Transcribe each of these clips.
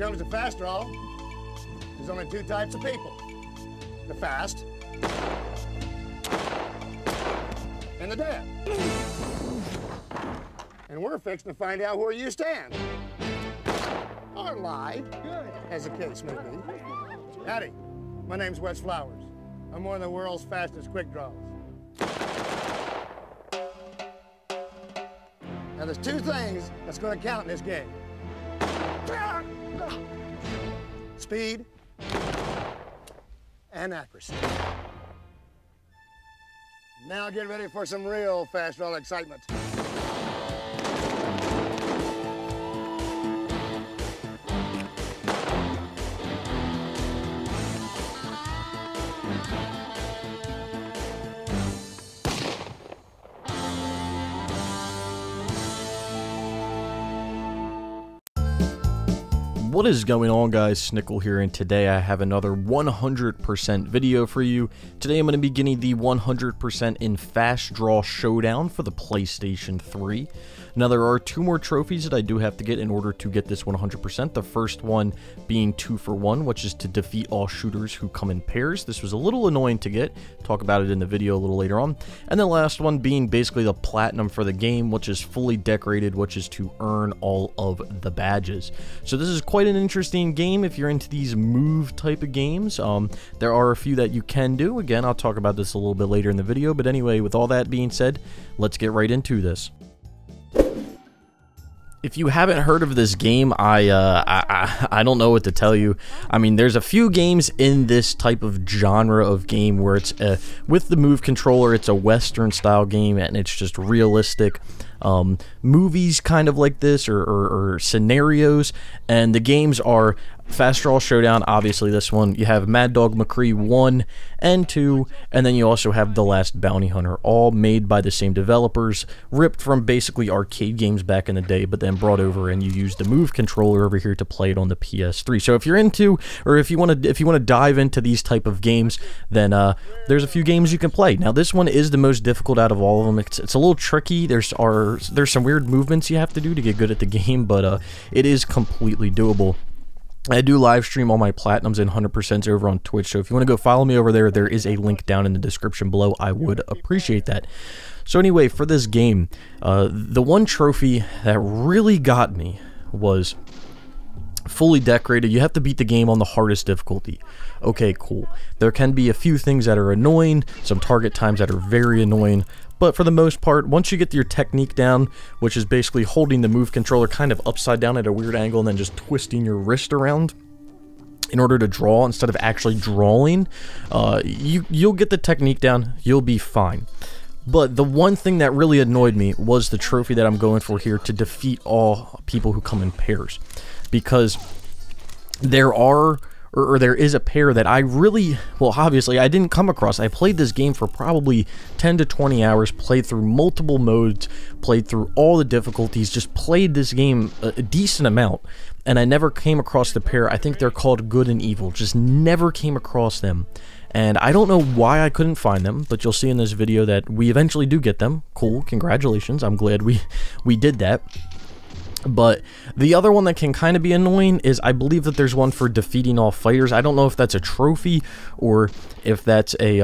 comes to fast draw, there's only two types of people. The fast and the dead. And we're fixing to find out where you stand. Or lie, as the case may be. Howdy, my name's Wes Flowers. I'm one of the world's fastest quick draws. Now there's two things that's going to count in this game. Speed and accuracy. Now get ready for some real fast draw excitement. What is going on, guys? Snickel here, and today I have another 100% video for you. Today I'm going to be getting the 100% in Fast Draw Showdown for the PlayStation 3. Now there are two more trophies that I do have to get in order to get this 100%. The first one being 2 for 1, which is to defeat all shooters who come in pairs. This was a little annoying to get. Talk about it in the video a little later on. And the last one being basically the platinum for the game, which is fully decorated, which is to earn all of the badges. So this is quite an interesting game if you're into these move type of games. There are a few that you can do. Again, I'll talk about this a little bit later in the video. But anyway, with all that being said, let's get right into this. If you haven't heard of this game, I don't know what to tell you. I mean, there's a few games in this type of genre of game where it's with the move controller, it's a Western style game and it's just realistic. Movies kind of like this or scenarios, and the games are Fast Draw Showdown, obviously this one. You have Mad Dog McCree 1 and 2, and then you also have The Last Bounty Hunter, all made by the same developers, ripped from basically arcade games back in the day, but then brought over and you use the move controller over here to play it on the PS3. So if you're into, or if you want to dive into these type of games, then there's a few games you can play. Now this one is the most difficult out of all of them. It's a little tricky. There's some weird movements you have to do to get good at the game, but it is completely doable. I do live stream all my platinums and 100% over on Twitch, so if you want to go follow me over there, there is a link down in the description below. I would appreciate that. So anyway, for this game, the one trophy that really got me was fully decorated. You have to beat the game on the hardest difficulty. Okay, cool. There can be a few things that are annoying, some target times that are very annoying, but for the most part, once you get your technique down, which is basically holding the move controller kind of upside down at a weird angle and then just twisting your wrist around in order to draw instead of actually drawing, you'll get the technique down, you'll be fine. But the one thing that really annoyed me was the trophy that I'm going for here, to defeat all people who come in pairs. Because there is a pair that I really, well, obviously I didn't come across. I played this game for probably 10 to 20 hours, played through multiple modes, played through all the difficulties, just played this game a decent amount, and I never came across the pair. I think they're called Good and Evil. Just never came across them. And I don't know why I couldn't find them, but you'll see in this video that we eventually do get them. Cool, congratulations. I'm glad we did that. But the other one that can kind of be annoying is, I believe that there's one for defeating all fighters. I don't know if that's a trophy or if that's a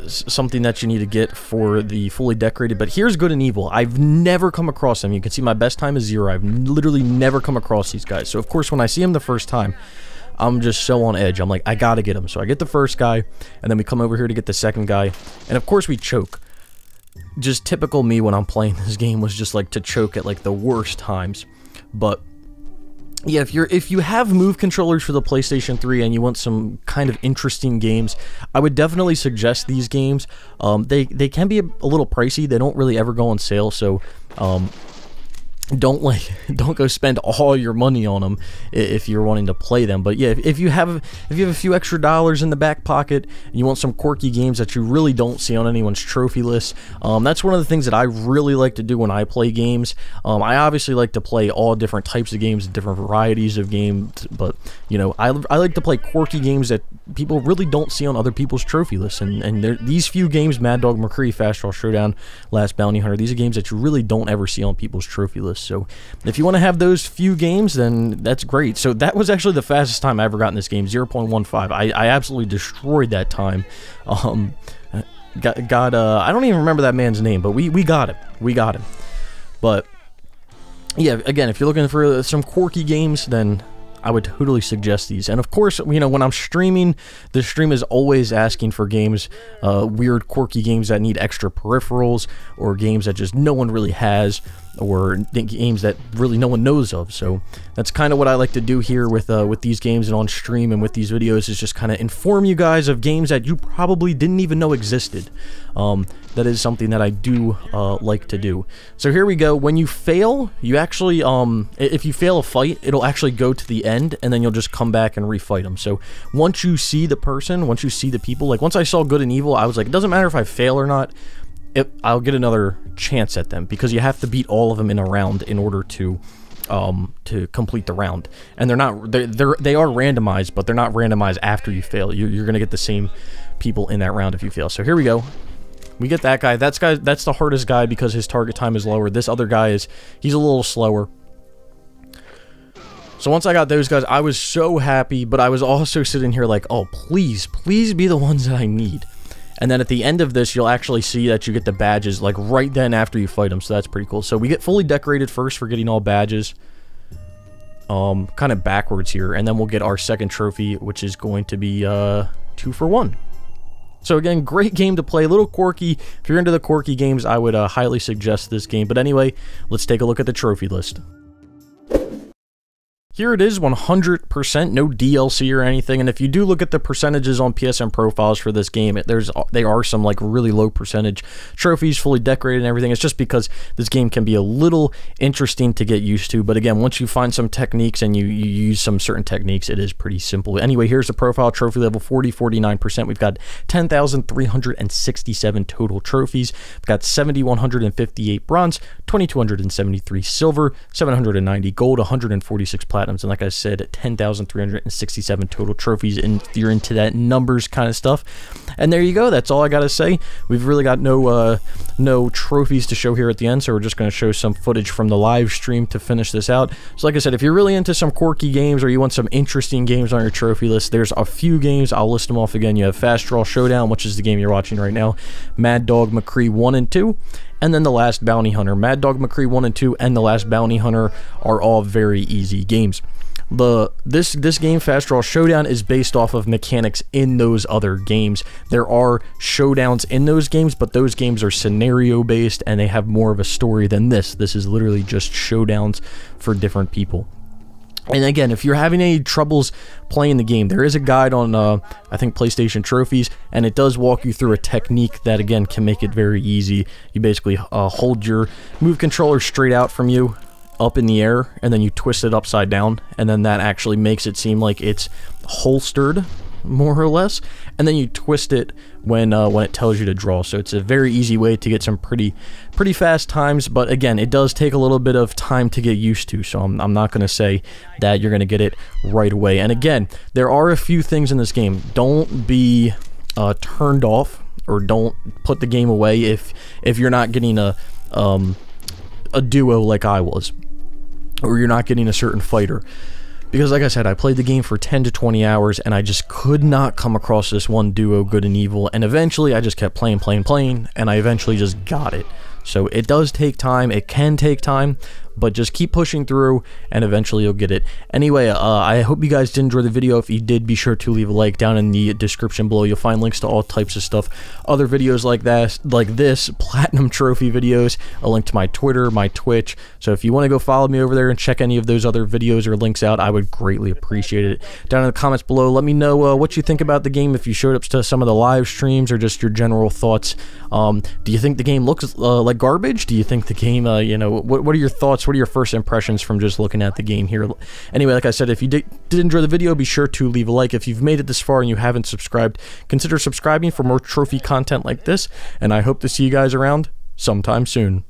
something that you need to get for the fully decorated. But here's Good and Evil. I've never come across them. You can see my best time is 0. I've literally never come across these guys. So of course when I see them the first time, I'm just so on edge. I'm like, I gotta get him. So I get the first guy, and then we come over here to get the second guy, and of course we choke. Just typical me when I'm playing this game was just like to choke at like the worst times. But yeah, if you have move controllers for the PlayStation 3 and you want some kind of interesting games, I would definitely suggest these games. They can be a little pricey. They don't really ever go on sale, so don't go spend all your money on them if you're wanting to play them. But yeah, if you have a few extra dollars in the back pocket and you want some quirky games that you really don't see on anyone's trophy list, that's one of the things that I really like to do when I play games. I obviously like to play all different types of games, different varieties of games, but you know, I like to play quirky games that people really don't see on other people's trophy lists. And these few games, Mad Dog McCree, Fast Draw Showdown, Last Bounty Hunter, these are games that you really don't ever see on people's trophy lists. So if you want to have those few games, then that's great. So that was actually the fastest time I ever got in this game, 0.15. I absolutely destroyed that time. I don't even remember that man's name, but we got him. We got him. But yeah, again, if you're looking for some quirky games, then I would totally suggest these. And of course, you know, when I'm streaming, the stream is always asking for games, weird, quirky games that need extra peripherals, or games that just no one really has, or games that really no one knows of. So that's kind of what I like to do here with these games and on stream and with these videos, is just kind of inform you guys of games that you probably didn't even know existed. That is something that I do like to do. So here we go. When you fail, you actually, if you fail a fight, it'll actually go to the end, and then you'll just come back and refight them. So once you see the person, once you see the people, like once I saw good and evil, I was like, it doesn't matter if I fail or not, I'll get another chance at them, because you have to beat all of them in a round in order to complete the round. And they are randomized, but they're not randomized after you fail. You're gonna get the same people in that round if you fail. So here we go. We get that guy. That's the hardest guy because his target time is lower. This other guy he's a little slower. So once I got those guys, I was so happy, but I was also sitting here like, oh, please be the ones that I need. And then at the end of this, you'll actually see that you get the badges, like, right then after you fight them, so that's pretty cool. So we get fully decorated first for getting all badges, kind of backwards here, and then we'll get our second trophy, which is going to be 2 for 1. So again, great game to play, a little quirky. If you're into the quirky games, I would highly suggest this game. But anyway, let's take a look at the trophy list. Here it is, 100%, no DLC or anything, and if you do look at the percentages on PSN profiles for this game, they are some like really low percentage trophies, fully decorated and everything. It's just because this game can be a little interesting to get used to, but again, once you find some techniques and you use some certain techniques, it is pretty simple. Anyway, here's the profile, trophy level 40, 49%. We've got 10,367 total trophies. We've got 7,158 bronze, 2,273 silver, 790 gold, 146 platinum. And like I said, 10,367 total trophies, and you're into that numbers kind of stuff. And there you go. That's all I gotta say. We've really got no trophies to show here at the end, so we're just going to show some footage from the live stream to finish this out. So like I said, if you're really into some quirky games or you want some interesting games on your trophy list, there's a few games. I'll list them off again. You have Fast Draw Showdown, which is the game you're watching right now, Mad Dog McCree 1 and 2, and then The Last Bounty Hunter. Mad Dog McCree 1 and 2 and The Last Bounty Hunter are all very easy games. This game, Fast Draw Showdown, is based off of mechanics in those other games. There are showdowns in those games, but those games are scenario based and they have more of a story than this. This is literally just showdowns for different people. And again, if you're having any troubles playing the game, there is a guide on, I think, PlayStation Trophies, and it does walk you through a technique that, again, can make it very easy. You basically hold your move controller straight out from you, up in the air, and then you twist it upside down, and then that actually makes it seem like it's holstered, more or less, and then you twist it when it tells you to draw. So it's a very easy way to get some pretty fast times, but again, it does take a little bit of time to get used to, so I'm not going to say that you're going to get it right away. And again, there are a few things in this game. Don't be turned off, or don't put the game away if you're not getting a duo like I was, or you're not getting a certain fighter. Because like I said, I played the game for 10 to 20 hours and I just could not come across this one duo, good and evil, and eventually I just kept playing, and I eventually just got it. So it does take time, it can take time, but just keep pushing through and eventually you'll get it. Anyway, I hope you guys did enjoy the video. If you did, be sure to leave a like. Down in the description below, you'll find links to all types of stuff, other videos like this, platinum trophy videos, a link to my Twitter, my Twitch. So if you want to go follow me over there and check any of those other videos or links out, I would greatly appreciate it. Down in the comments below, let me know what you think about the game, if you showed up to some of the live streams, or just your general thoughts. Do you think the game looks like garbage? Do you think the game, you know, what are your thoughts? What are your first impressions from just looking at the game here? Anyway, like I said, if you did enjoy the video, be sure to leave a like. If you've made it this far and you haven't subscribed, consider subscribing for more trophy content like this, and I hope to see you guys around sometime soon.